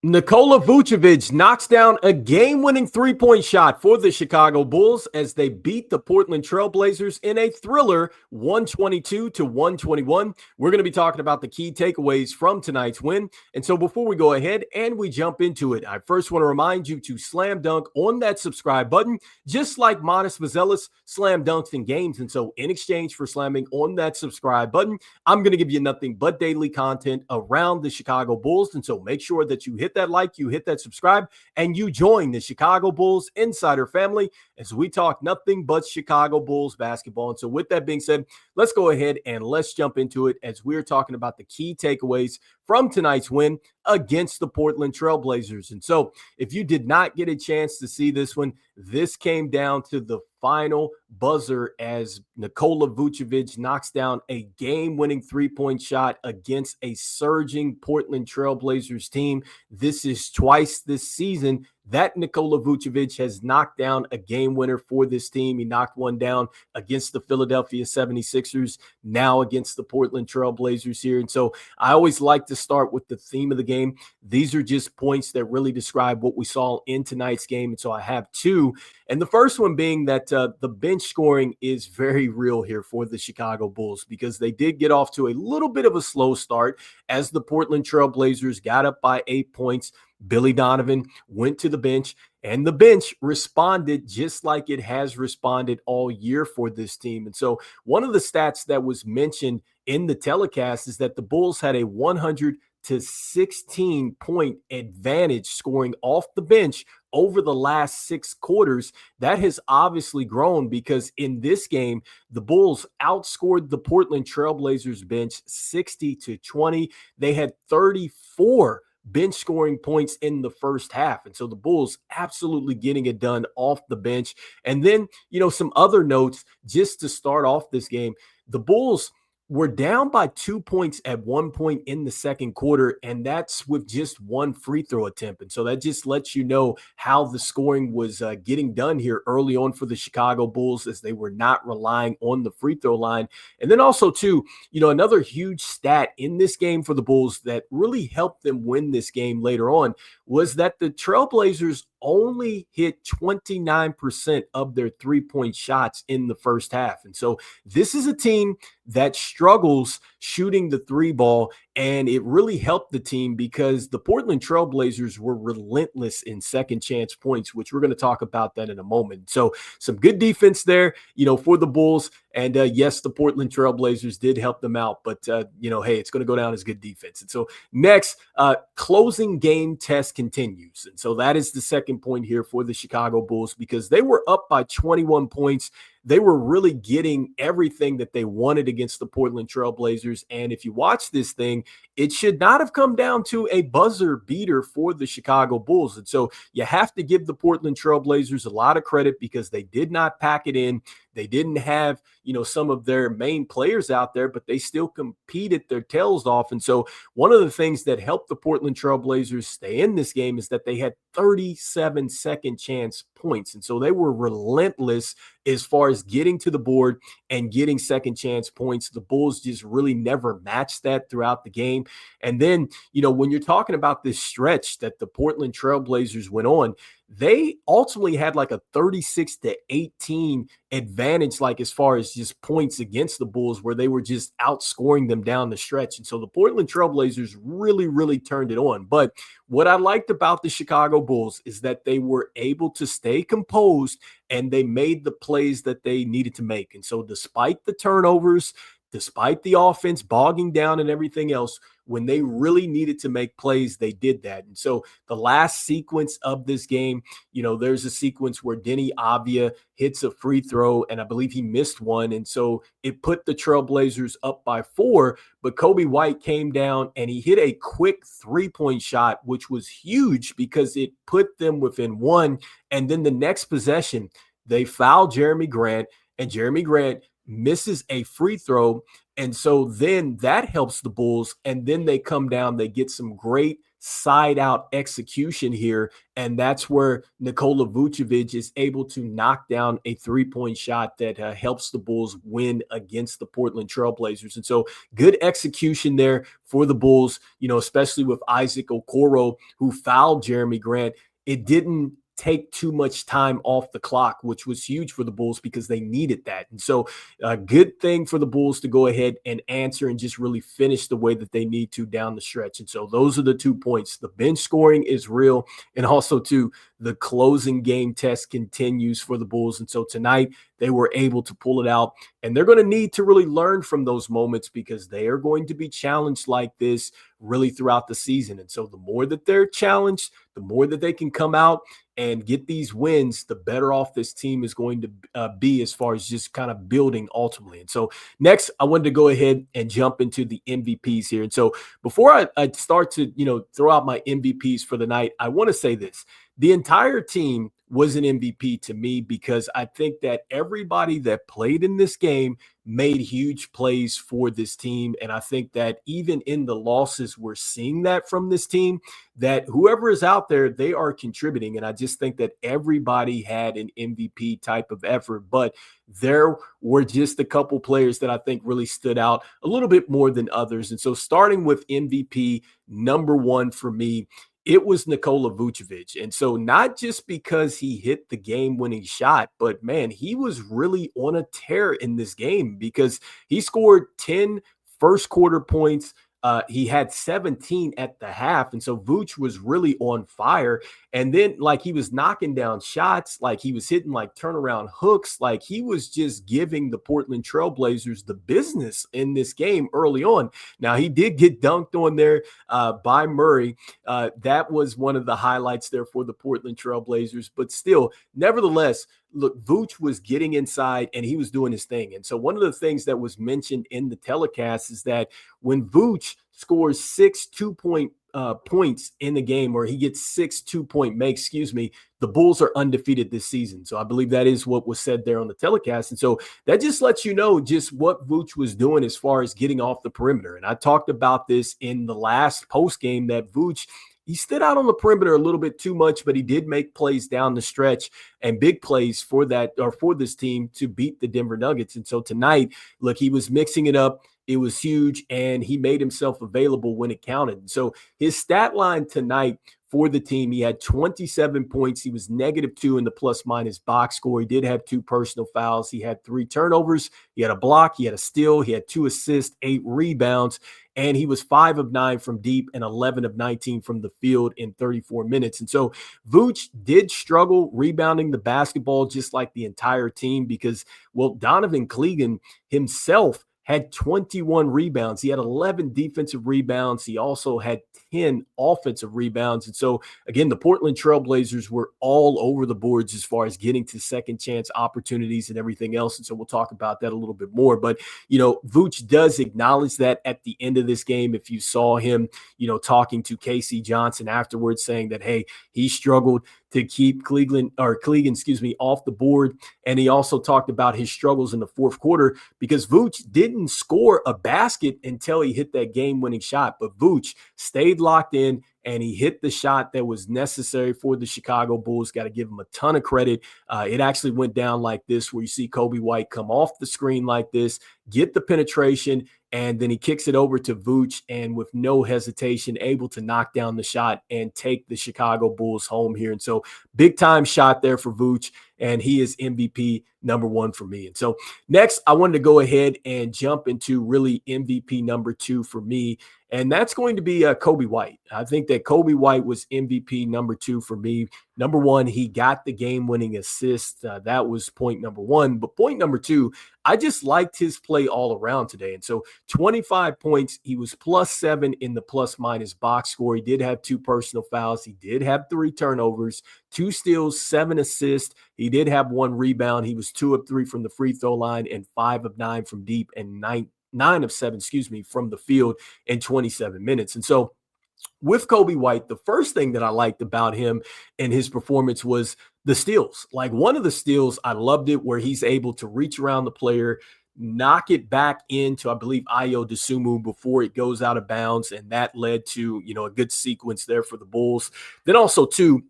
Nikola Vucevic knocks down a game-winning three-point shot for the Chicago Bulls as they beat the Portland Trail Blazers in a thriller 122-121. We're going to be talking about the key takeaways from tonight's win. And so before we go ahead and we jump into it, I first want to remind you to slam dunk on that subscribe button, just like Modest Buzelis slam dunks in games. And so in exchange for slamming on that subscribe button, I'm going to give you nothing but daily content around the Chicago Bulls. And so make sure that you hit that like, you hit that subscribe, and you join the Chicago Bulls Insider family as we talk nothing but Chicago Bulls basketball. And so with that being said, let's go ahead and let's jump into it as we're talking about the key takeaways from tonight's win against the Portland Trail Blazers. And so if you did not get a chance to see this one, this came down to the final buzzer as Nikola Vucevic knocks down a game-winning three-point shot against a surging Portland Trail Blazers team. This is twice this season that Nikola Vucevic has knocked down a game winner for this team. He knocked one down against the Philadelphia 76ers, now against the Portland Trail Blazers here. And so I always like to start with the theme of the game. These are just points that really describe what we saw in tonight's game. And so I have two. And the first one being that the bench scoring is very real here for the Chicago Bulls because they did get off to a little bit of a slow start as the Portland Trail Blazers got up by 8 points. Billy Donovan went to the bench, and the bench responded just like it has responded all year for this team. And so one of the stats that was mentioned in the telecast is that the Bulls had a 100-16-point advantage scoring off the bench over the last 6 quarters. That has obviously grown because in this game, the Bulls outscored the Portland Trail Blazers bench 60-20. They had 34 bench scoring points in the first half. And so the Bulls absolutely getting it done off the bench. And then, some other notes just to start off this game. The Bulls were down by 2 points at one point in the second quarter, and that's with just one free throw attempt. And so that just lets you know how the scoring was getting done here early on for the Chicago Bulls as they were not relying on the free throw line. And then also, too, another huge stat in this game for the Bulls that really helped them win this game later on was that the Trailblazers only hit 29% of their three-point shots in the first half. And so this is a team that struggles shooting the three ball, and it really helped the team because the Portland Trail Blazers were relentless in second chance points, which we're going to talk about that in a moment. So some good defense there, for the Bulls. And yes, the Portland Trail Blazers did help them out, but hey, it's going to go down as good defense. And so next, closing game test continues. And so that is the second point here for the Chicago Bulls because they were up by 21 points. They were really getting everything that they wanted against the Portland Trail Blazers. And if you watch this thing, it should not have come down to a buzzer beater for the Chicago Bulls. And so you have to give the Portland Trail Blazers a lot of credit because they did not pack it in. They didn't have, some of their main players out there, but they still competed their tails off. And so one of the things that helped the Portland Trail Blazers stay in this game is that they had 37 second chance points. And so they were relentless as far as getting to the board and getting second chance points. The Bulls just really never matched that throughout the game. And then, when you're talking about this stretch that the Portland Trail Blazers went on, they ultimately had like a 36-18 advantage, like as far as just points against the Bulls, where they were just outscoring them down the stretch. And so the Portland Trail Blazers really, really turned it on. But what I liked about the Chicago Bulls is that they were able to stay composed and they made the plays that they needed to make. And so despite the turnovers, despite the offense bogging down and everything else, when they really needed to make plays, they did that. And so the last sequence of this game, there's a sequence where Deni Avdija hits a free throw, and I believe he missed one. And so it put the Trailblazers up by 4, but Coby White came down and he hit a quick three-point shot, which was huge because it put them within 1. And then the next possession, they foul Jeremy Grant, and Jeremy Grant misses a free throw, And so then that helps the Bulls. And then they come down, they get some great side out execution here. And that's where Nikola Vucevic is able to knock down a 3-point shot that helps the Bulls win against the Portland Trailblazers. And so good execution there for the Bulls, especially with Issac Okoro, who fouled Jeremy Grant. It didn't take too much time off the clock, which was huge for the Bulls because they needed that. And so a good thing for the Bulls to go ahead and answer and just really finish the way that they need to down the stretch. And so those are the 2 points. The bench scoring is real. And also too, the closing game test continues for the Bulls. And so tonight they were able to pull it out, and they're going to need to really learn from those moments because they are going to be challenged like this really throughout the season. And so the more that they're challenged, the more that they can come out and get these wins, the better off this team is going to be as far as just kind of building ultimately. And so next, I wanted to go ahead and jump into the MVPs here. And so before I start to, throw out my MVPs for the night, I want to say this. The entire team was an MVP to me because I think that everybody that played in this game made huge plays for this team. And I think that even in the losses, we're seeing that from this team, that whoever is out there, they are contributing. And I just think that everybody had an MVP type of effort, but there were just a couple players that I think really stood out a little bit more than others. And so starting with MVP number 1 for me, it was Nikola Vucevic. And so not just because he hit the game-winning shot, but man, he was really on a tear in this game because he scored 10 first quarter points. He had 17 at the half. And so Vooch was really on fire. And then he was knocking down shots, he was hitting turnaround hooks. He was just giving the Portland Trailblazers the business in this game early on. Now he did get dunked on there by Murray. That was one of the highlights there for the Portland Trailblazers, but still, nevertheless, look, Vooch was getting inside and he was doing his thing. And so one of the things that was mentioned in the telecast is that when Vooch scores 6 2-point points in the game, or he gets 6 2-point makes, the Bulls are undefeated this season. So I believe that is what was said there on the telecast. And so that just lets you know just what Vooch was doing as far as getting off the perimeter. And I talked about this in the last post game that Vooch, he stood out on the perimeter a little bit too much, but he did make plays down the stretch and big plays for this team to beat the Denver Nuggets. And so tonight, look, he was mixing it up. It was huge, and he made himself available when it counted. And so his stat line tonight for the team, he had 27 points. He was -2 in the plus-minus box score. He did have 2 personal fouls. He had 3 turnovers. He had a block. He had a steal. He had 2 assists, 8 rebounds. And he was 5 of 9 from deep and 11 of 19 from the field in 34 minutes. And so Vooch did struggle rebounding the basketball just like the entire team because, Donovan Clegan himself had 21 rebounds. He had 11 defensive rebounds. He also had 10 offensive rebounds. And so, again, the Portland Trailblazers were all over the boards as far as getting to second chance opportunities and everything else. And so we'll talk about that a little bit more. But, Vooch does acknowledge that at the end of this game. If you saw him, talking to Casey Johnson afterwards saying that, hey, he struggled to keep Clegan, off the board. And he also talked about his struggles in the fourth quarter because Vooch didn't score a basket until he hit that game-winning shot. But Vooch stayed locked in, and he hit the shot that was necessary for the Chicago Bulls. Got to give him a ton of credit. It actually went down like this, where you see Coby White come off the screen like this, get the penetration, and then he kicks it over to Vooch, and with no hesitation, able to knock down the shot and take the Chicago Bulls home here. And so big time shot there for Vooch, and he is MVP number 1 for me. And so next, I wanted to go ahead and jump into really MVP number 2 for me, and that's going to be Coby White. I think that Coby White was MVP number 2 for me. Number 1, he got the game-winning assist. That was point number 1. But point number 2, I just liked his play all around today. And so 25 points, he was +7 in the plus-minus box score. He did have 2 personal fouls. He did have 3 turnovers, 2 steals, 7 assists. He did have 1 rebound. He was 2 of 3 from the free throw line and 5 of 9 from deep and 9 of 7, from the field in 27 minutes. And so with Coby White, the first thing that I liked about him and his performance was the steals. One of the steals, I loved it, where he's able to reach around the player, knock it back into, I believe, Ayo Dosunmu before it goes out of bounds. And that led to, a good sequence there for the Bulls. Then also, too,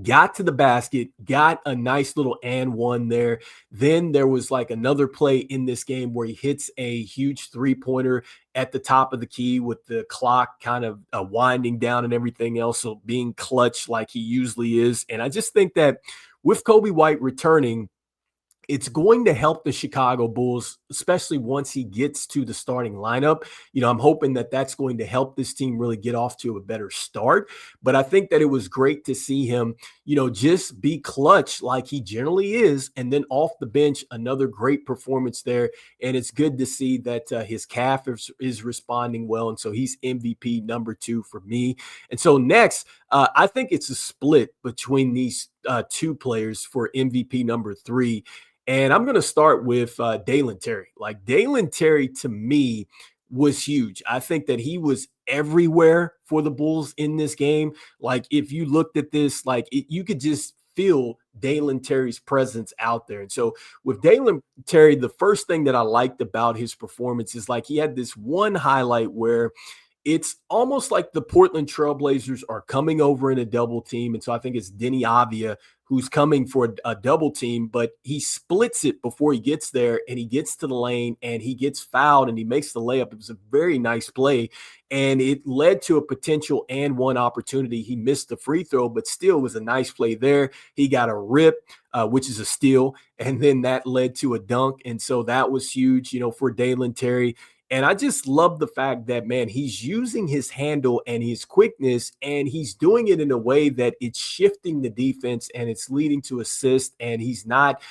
got to the basket, got a nice little and one there. Then there was like another play in this game where he hits a huge three-pointer at the top of the key with the clock kind of winding down and everything else. So being clutch like he usually is. And I just think that with Coby White returning, it's going to help the Chicago Bulls, especially once he gets to the starting lineup. I'm hoping that that's going to help this team really get off to a better start. But I think that it was great to see him, just be clutch like he generally is. And then off the bench, another great performance there. And it's good to see that his calf is responding well. And so he's MVP number 2 for me. And so next, I think it's a split between these two players for MVP number 3. And I'm going to start with Dalen Terry. Like, Dalen Terry, to me, was huge. I think that he was everywhere for the Bulls in this game. Like, if you looked at this, you could just feel Dalen Terry's presence out there. And so with Dalen Terry, the first thing that I liked about his performance is he had this one highlight where it's almost like the Portland Trailblazers are coming over in a double team. And so I think it's Denny Avia who's coming for a double team, but he splits it before he gets there, and he gets to the lane and he gets fouled and he makes the layup. It was a very nice play, and it led to a potential and one opportunity. He missed the free throw, but still was a nice play there. He got a rip, which is a steal, and then that led to a dunk. And so that was huge, for Dalen Terry. And I just love the fact that, man, he's using his handle and his quickness, and he's doing it in a way that it's shifting the defense and it's leading to assists. And he's not,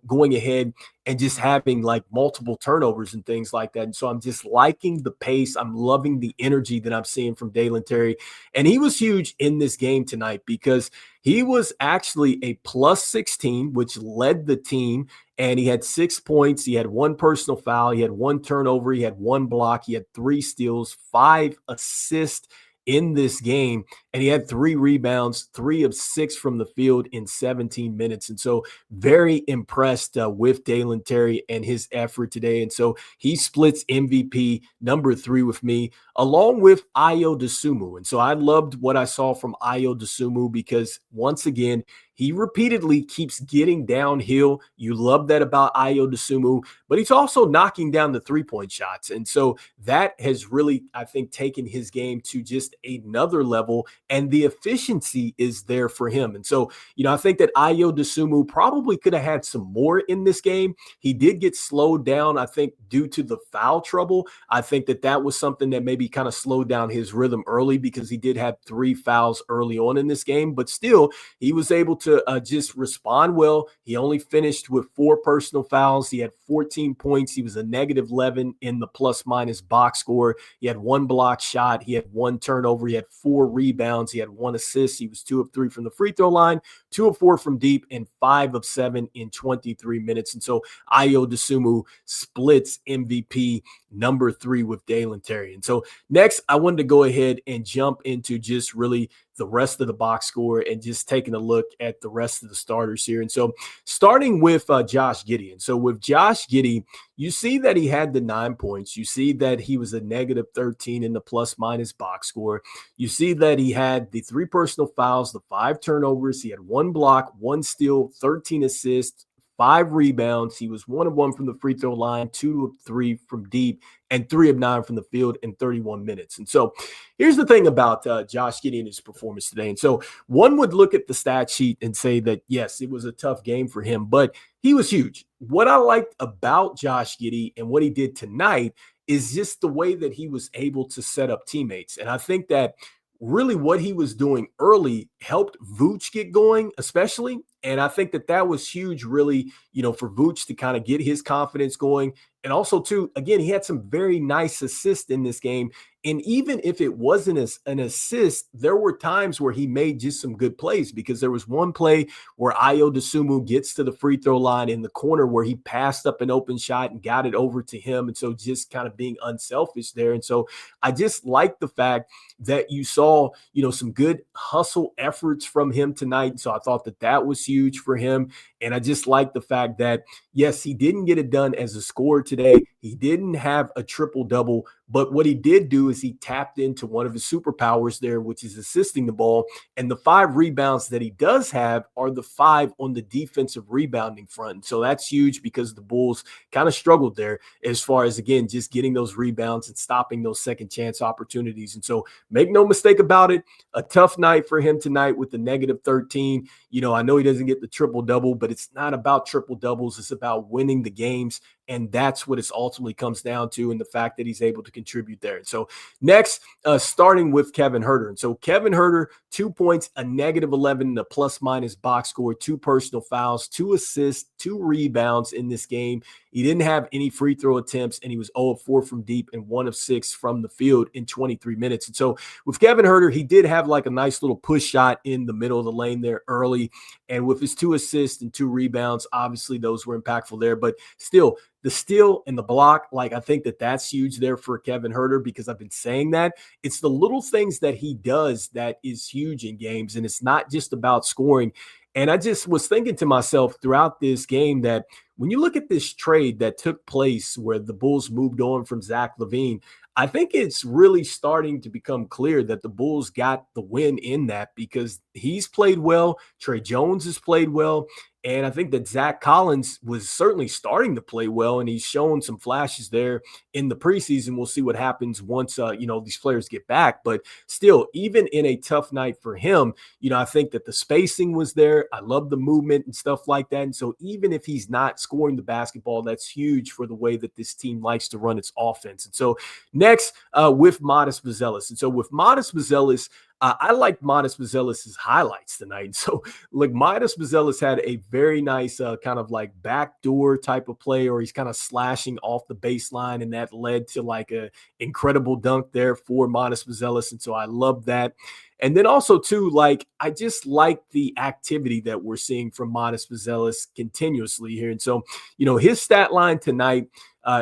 going ahead and just having multiple turnovers and things like that. And so I'm just liking the pace. I'm loving the energy that I'm seeing from Dalen Terry. And he was huge in this game tonight because he was actually a plus 16, which led the team. And he had 6 points. He had 1 personal foul. He had 1 turnover. He had 1 block. He had 3 steals, 5 assists in this game. And he had 3 rebounds, 3 of 6 from the field in 17 minutes. And so very impressed with Dalen Terry and his effort today. And so he splits MVP number 3 with me, along with Ayo Dosunmu. And so I loved what I saw from Ayo Dosunmu because, once again, he repeatedly keeps getting downhill. You love that about Ayo Dosunmu, but he's also knocking down the three-point shots. And so that has really, I think, taken his game to just another level, and the efficiency is there for him. And so, I think that Ayo Dosunmu probably could have had some more in this game. He did get slowed down, I think, due to the foul trouble. I think that was something that maybe kind of slowed down his rhythm early because he did have 3 fouls early on in this game, but still, he was able to just respond well. He only finished with 4 personal fouls. He had 14 points. He was a negative 11 in the plus-minus box score. He had 1 block shot. He had 1 turnover. He had 4 rebounds. He had 1 assist. He was 2 of 3 from the free throw line, 2 of 4 from deep, and 5 of 7 in 23 minutes. And so Ayo Dosunmu splits MVP number 3 with Dalen Terry. And so next, I wanted to go ahead and jump into just really the rest of the box score and just taking a look at the rest of the starters here. And so starting with Josh Giddey. And so with Josh Giddey, you see that he had the 9 points. You see that he was a negative 13 in the plus-minus box score. You see that he had the 3 personal fouls, the 5 turnovers. He had 1 block, 1 steal, 13 assists, 5 rebounds. He was 1 of 1 from the free throw line, 2 of 3 from deep, and 3 of 9 from the field in 31 minutes. And so here's the thing about Josh Giddey and his performance today. And so one would look at the stat sheet and say that, yes, it was a tough game for him, but he was huge. What I liked about Josh Giddey and what he did tonight is just the way that he was able to set up teammates. And I think that really what he was doing early helped Vooch get going, especially. And I think that was huge, really, for Vooch to kind of get his confidence going. And also, too, again, he had some very nice assists in this game. And even if it wasn't an assist, there were times where he made just some good plays, because there was one play where Ayo Dosunmu gets to the free throw line in the corner where he passed up an open shot and got it over to him. And so just kind of being unselfish there. And so I just like the fact that you saw, some good hustle efforts from him tonight. So I thought that was huge for him. And I just like the fact that, yes, he didn't get it done as a scorer today. He didn't have a triple-double, but what he did do is he tapped into one of his superpowers there, which is assisting the ball. And the 5 rebounds that he does have are the 5 on the defensive rebounding front. So that's huge, because the Bulls kind of struggled there as far as, again, just getting those rebounds and stopping those second chance opportunities. And so make no mistake about it, a tough night for him tonight with the -13. I know he doesn't get the triple-double, but it's not about triple-doubles. It's about winning the games. And that's what it ultimately comes down to, and the fact that he's able to contribute there. And so next, starting with Kevin Huerter. And so Kevin Huerter, 2 points, a -11 in the plus-minus box score, 2 personal fouls, 2 assists, 2 rebounds in this game. He didn't have any free throw attempts, and he was 0 of 4 from deep and 1 of 6 from the field in 23 minutes. And so with Kevin Huerter, he did have like a nice little push shot in the middle of the lane there early. And with his 2 assists and 2 rebounds, obviously those were impactful there. But still, the steal and the block, I think that's huge there for Kevin Huerter, because I've been saying that. It's the little things that he does that is huge in games, and it's not just about scoring. And I just was thinking to myself throughout this game that when you look at this trade that took place where the Bulls moved on from Zach LaVine, I think it's really starting to become clear that the Bulls got the win in that, because he's played well. Trey Jones has played well. And I think that Zach Collins was certainly starting to play well, and he's shown some flashes there in the preseason. We'll see what happens once, these players get back. But still, even in a tough night for him, I think that the spacing was there. I love the movement and stuff like that. And so even if he's not scoring the basketball, that's huge for the way that this team likes to run its offense. And so next, with Modest Buzelis. And so with Modest Buzelis, I like Modest Buzelis' highlights tonight. So, Modest Buzelis had a very nice kind of like backdoor type of play, or he's kind of slashing off the baseline, and that led to like a incredible dunk there for Modest Buzelis. And so I love that. And then also, too, I just like the activity that we're seeing from Modest Buzelis continuously here. And so, his stat line tonight,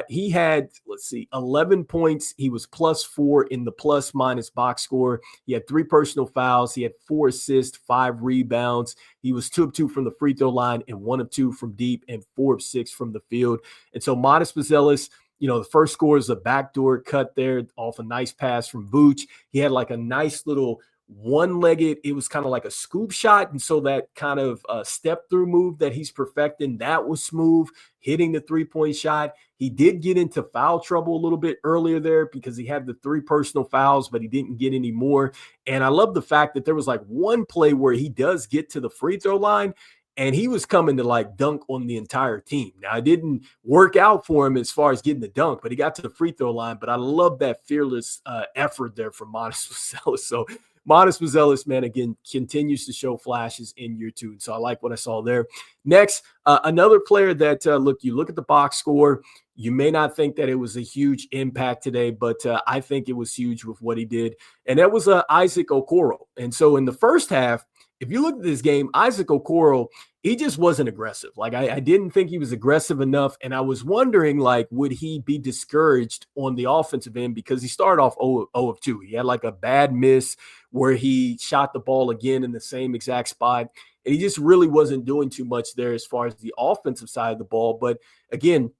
he had, 11 points. He was +4 in the plus-minus box score. He had 3 personal fouls. He had 4 assists, 5 rebounds. He was 2 of 2 from the free throw line and 1 of 2 from deep and 4 of 6 from the field. And so Modest Buzelis, the first score is a backdoor cut there off a nice pass from Vooch. He had like a nice little one-legged, it was kind of like a scoop shot. And so that kind of step-through move that he's perfecting, that was smooth, hitting the three-point shot. He did get into foul trouble a little bit earlier there because he had the 3 personal fouls, but he didn't get any more. And I love the fact that there was like one play where he does get to the free throw line, and he was coming to dunk on the entire team. Now, it didn't work out for him as far as getting the dunk, but he got to the free throw line. But I love that fearless effort there from Modest Buzelis. So Modest Buzelis, man, again, continues to show flashes in year 2. So I like what I saw there. Next, another player that, you look at the box score, you may not think that it was a huge impact today, but I think it was huge with what he did. And that was Issac Okoro. And so in the first half, if you look at this game, Issac Okoro, he just wasn't aggressive. I didn't think he was aggressive enough. And I was wondering, would he be discouraged on the offensive end, because he started off 0 of 2. He had a bad miss where he shot the ball again in the same exact spot. And he just really wasn't doing too much there as far as the offensive side of the ball. But again,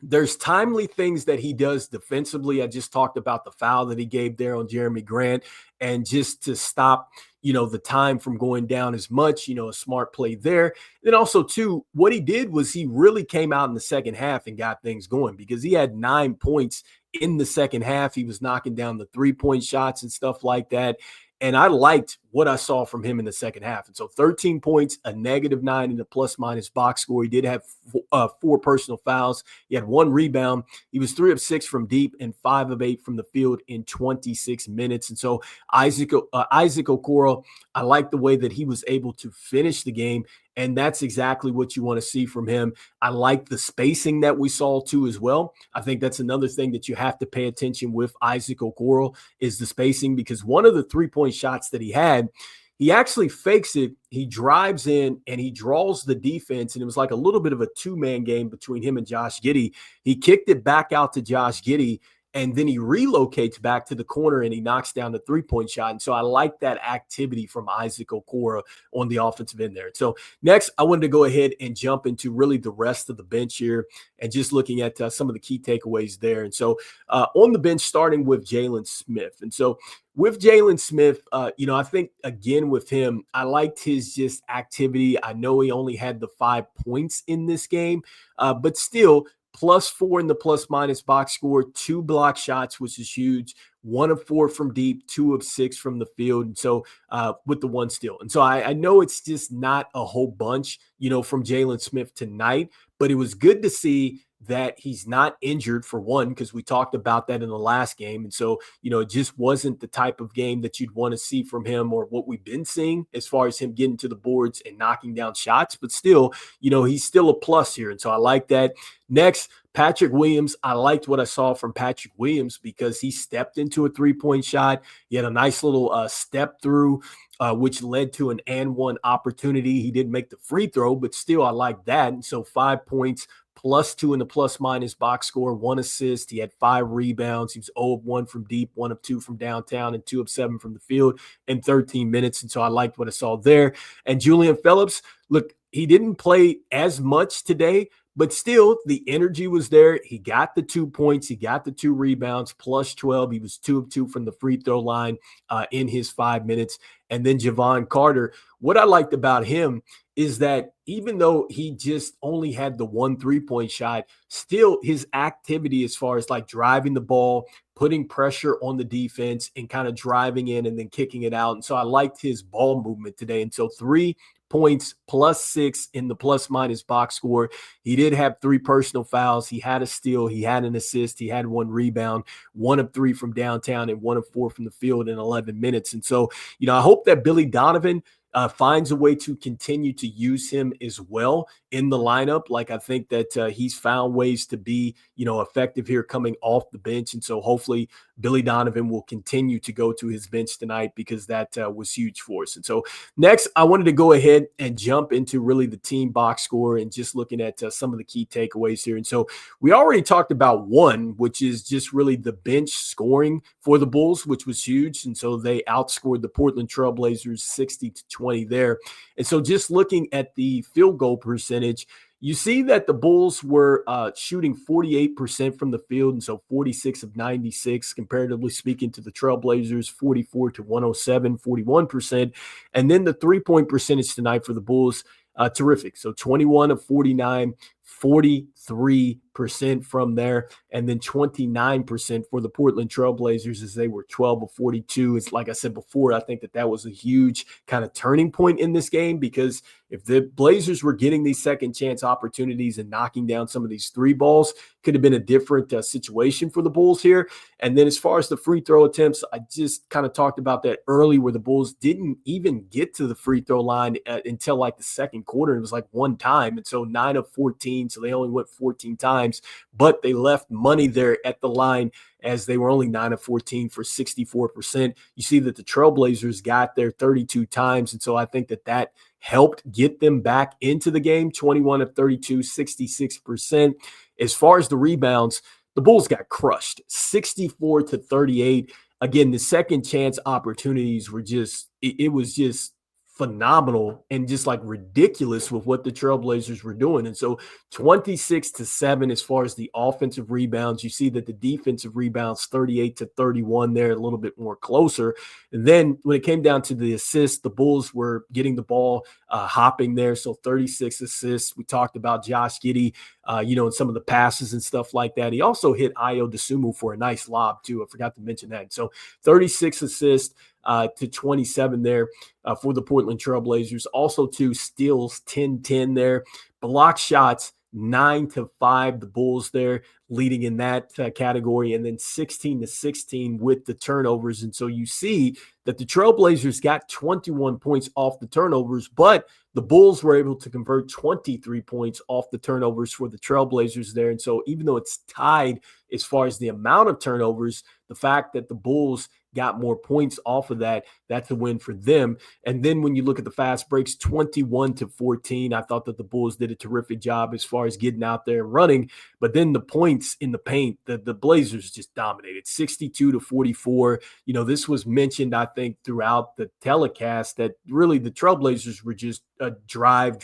there's timely things that he does defensively. I just talked about the foul that he gave there on Jeremy Grant, and just to stop, the time from going down as much, a smart play there. Then also, too, what he did was he really came out in the second half and got things going, because he had 9 points in the second half. He was knocking down the 3-point shots and stuff like that. And I liked what I saw from him in the second half. And so 13 points, a -9 in the plus-minus box score. He did have 4 personal fouls. He had 1 rebound. He was 3 of 6 from deep and 5 of 8 from the field in 26 minutes. And so Issac Okoro, I like the way that he was able to finish the game. And that's exactly what you want to see from him. I like the spacing that we saw too as well. I think that's another thing that you have to pay attention with Issac Okoro is the spacing, because one of the 3-point shots that he had, he actually fakes it. He drives in and he draws the defense. And it was like a little bit of a two-man game between him and Josh Giddey. He kicked it back out to Josh Giddey, and then he relocates back to the corner and he knocks down the 3-point shot. And so I like that activity from Issac Okoro on the offensive end there. So next, I wanted to go ahead and jump into really the rest of the bench here and just looking at some of the key takeaways there. And so on the bench, starting with Jalen Smith. And so with Jalen Smith, I think, again, with him, I liked his just activity. I know he only had the 5 points in this game, but still, +4 in the plus-minus box score, 2 block shots, which is huge, 1 of 4 from deep, 2 of 6 from the field. And so with the 1 steal. And so I know it's just not a whole bunch, from Jalen Smith tonight, but it was good to see that he's not injured, for one, because we talked about that in the last game. And so, it just wasn't the type of game that you'd want to see from him, or what we've been seeing as far as him getting to the boards and knocking down shots. But still, he's still a plus here. And so I like that. Next, Patrick Williams. I liked what I saw from Patrick Williams because he stepped into a 3-point shot. He had a nice little step through, which led to an and one opportunity. He didn't make the free throw, but still I like that. And so 5 points, +2 in the plus-minus box score, 1 assist. He had 5 rebounds. He was 0 of 1 from deep, 1 of 2 from downtown, and 2 of 7 from the field in 13 minutes. And so I liked what I saw there. And Julian Phillips, look, he didn't play as much today, but still, the energy was there. He got the 2 points. He got the 2 rebounds, +12. He was 2 of 2 from the free throw line in his 5 minutes. And then Javon Carter, what I liked about him is that even though he just only had the 1 3-point shot, still his activity as far as like driving the ball, putting pressure on the defense, and kind of driving in and then kicking it out. And so I liked his ball movement today. And so 3 points, +6 in the plus-minus box score. He did have 3 personal fouls. He had a steal. He had an assist. He had 1 rebound, 1 of 3 from downtown, and 1 of 4 from the field in 11 minutes. And so, I hope that Billy Donovan finds a way to continue to use him as well in the lineup. Like, I think that he's found ways to be, effective here coming off the bench. And so hopefully Billy Donovan will continue to go to his bench tonight, because that was huge for us. And so next, I wanted to go ahead and jump into really the team box score and just looking at some of the key takeaways here. And so we already talked about one, which is just really the bench scoring for the Bulls, which was huge. And so they outscored the Portland Trail Blazers 60-20 there. And so just looking at the field goal percentage, you see that the Bulls were shooting 48% from the field, and so 46 of 96, comparatively speaking, to the Trailblazers, 44 to 107, 41%. And then the 3-point percentage tonight for the Bulls, terrific. So 21 of 49, 43% from there, and then 29% for the Portland Trailblazers, as they were 12 of 42. It's like I said before, I think that was a huge kind of turning point in this game, because if the Blazers were getting these second chance opportunities and knocking down some of these 3 balls, could have been a different situation for the Bulls here. And then as far as the free throw attempts, I just kind of talked about that early, where the Bulls didn't even get to the free throw line until like the second quarter. It was like 1 time. And so 9 of 14. So they only went 14 times, but they left money there at the line, as they were only 9 of 14 for 64%. You see that the Trailblazers got there 32 times. And so I think that helped get them back into the game. 21 of 32, 66%. As far as the rebounds, the Bulls got crushed 64 to 38. Again, the second chance opportunities were it was just phenomenal and just like ridiculous with what the Trailblazers were doing. And so 26 to 7 as far as the offensive rebounds. You see that the defensive rebounds 38 to 31 there, a little bit more closer. And then when it came down to the assists, the Bulls were getting the ball hopping there. So 36 assists. We talked about Josh Giddey, and some of the passes and stuff like that. He also hit Ayo Dosunmu for a nice lob too. I forgot to mention that. So 36 assists to 27 there for the Portland Trailblazers. Also 2 steals, 10-10 there. Block shots, 9 to 5. The Bulls there leading in that category, and then 16-16 with the turnovers. And so you see that the Trailblazers got 21 points off the turnovers, but the Bulls were able to convert 23 points off the turnovers for the Trailblazers there. And so even though it's tied as far as the amount of turnovers, the fact that the Bulls got more points off of that, that's a win for them. And then when you look at the fast breaks, 21-14, I thought that the Bulls did a terrific job as far as getting out there and running. But then the points in the paint, the Blazers just dominated, 62-44. You know, this was mentioned, I think, throughout the telecast that really the Trailblazers were just a drive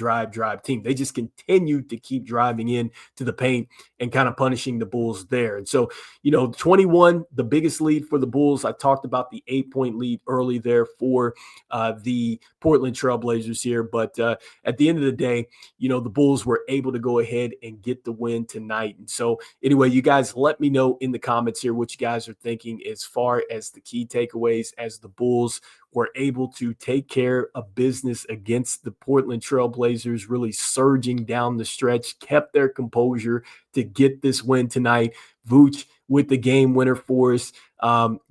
team. They just continued to keep driving in to the paint and kind of punishing the Bulls there. And so, you know, 21, the biggest lead for the Bulls. I talked about the 8-point lead early there for the Portland Trailblazers here. But at the end of the day, you know, the Bulls were able to go ahead and get the win tonight. And so anyway, you guys let me know in the comments here what you guys are thinking as far as the key takeaways as the Bulls were able to take care of business against the Portland Trailblazers, really surging down the stretch, kept their composure to get this win tonight. Vooch with the game winner for us,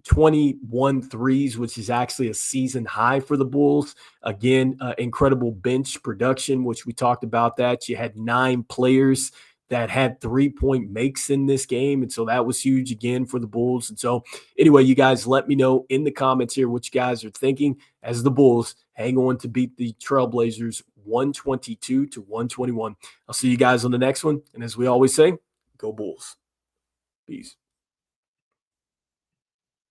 21 threes, which is actually a season high for the Bulls. Again, incredible bench production, which we talked about that. You had 9 players that had 3-point makes in this game. And so that was huge again for the Bulls. And so anyway, you guys let me know in the comments here what you guys are thinking as the Bulls hang on to beat the Trailblazers 122-121. I'll see you guys on the next one. And as we always say, go Bulls. Peace.